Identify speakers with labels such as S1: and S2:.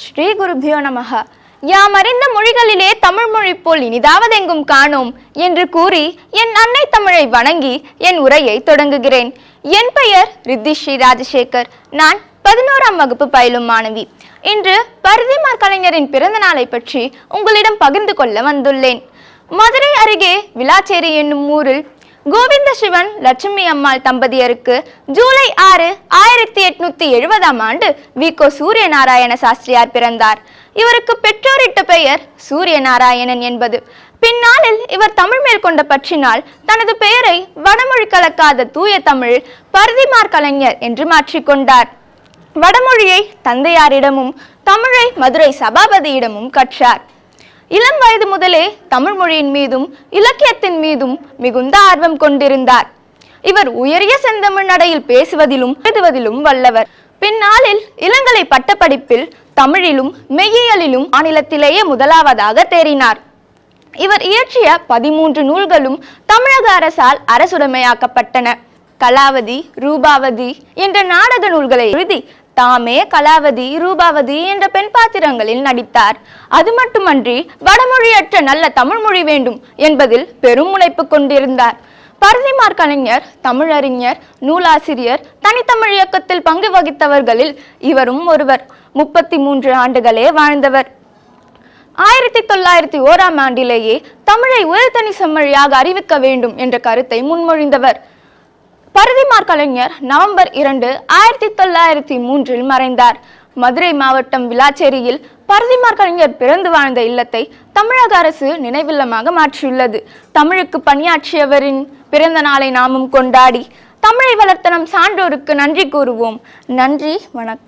S1: ஸ்ரீ குருபியோ நமஹ. யாமறிந்த மொழிகளிலே தமிழ் மொழி போல் இனிதாவதெங்கும் காணோம் என்று கூறி என் அன்னை தமிழை வணங்கி என் உரையை தொடங்குகிறேன். என் பெயர் ரித்தி ஸ்ரீ ராஜசேகர். நான் 11ஆம் வகுப்பு பயிலும் மாணவி. இன்று பரிதிமார் கலைஞரின் பிறந்த நாளை பற்றி உங்களிடம் பகிர்ந்து கொள்ள வந்துள்ளேன். மதுரை அருகே விளாச்சேரி என்னும் ஊரில் கோவிந்த சிவன் லட்சுமி அம்மாள் தம்பதியருக்கு ஜூலை 6, 1870ஆம் ஆண்டு வி.கோ. சூரியநாராயண சாஸ்திரியார் பிறந்தார். இவருக்கு பெற்றோரிட்ட பெயர் சூரியநாராயணன் என்பது. பின்னாளில் இவர் தமிழ் மேல் கொண்ட பற்றினால் தனது பெயரை வடமொழி கலக்காத தூய தமிழ் பரிதிமார் கலைஞர் என்று மாற்றிக்கொண்டார். வடமொழியை தந்தையாரிடமும் தமிழை மதுரை சபாபதியிடமும் கற்றார். இளம் வயது முதலே தமிழ் மொழியின் மீதும் இலக்கியத்தின் மீதும் மிகுந்த ஆர்வம் கொண்டிருந்தார். இவர் உயரிய செந்தமிழ் நடையில் பேசுவதிலும் எழுதுவதிலும் வல்லவர். பின்னாளில் இளங்கலை பட்டப்படிப்பில் தமிழிலும் மெய்யியலிலும் மாநிலத்திலேயே முதலாவதாக தேறினார். இவர் இயற்றிய 13 நூல்களும் தமிழக அரசால் அரசுடைமையாக்கப்பட்டன. கலாவதி, ரூபாவதி என்ற நாடக நூல்களை எழுதி தாமே கலாவதி, ரூபாவதி என்ற பெண் பாத்திரங்களில் நடித்தார். அது மட்டுமன்றி வடமொழியற்ற நல்ல தமிழ் மொழி வேண்டும் என்பதில் பெரும் முனைப்பு கொண்டிருந்தார். பரிதிமார் கலைஞர் தமிழறிஞர், நூலாசிரியர், தனித்தமிழ் இயக்கத்தில் பங்கு வகித்தவர்களில் இவரும் ஒருவர். 33 ஆண்டுகளே வாழ்ந்தவர். 1901ஆம் ஆண்டிலேயே தமிழை உயர்தனி செம்மொழியாக அறிவிக்க வேண்டும் என்ற கருத்தை முன்மொழிந்தவர். பரிதிமார் கலைஞர் நவம்பர் 2, 1903இல் மறைந்தார். மதுரை மாவட்டம் விளாச்சேரியில் பரிதிமார் கலைஞர் பிறந்து வாழ்ந்த இல்லத்தை தமிழக அரசு நினைவில்லமாக மாற்றியுள்ளது. தமிழுக்கு பணியாற்றியவரின் பிறந்த நாளை நாமும் கொண்டாடி தமிழை வளர்த்த நம் சான்றோருக்கு நன்றி கூறுவோம். நன்றி, வணக்கம்.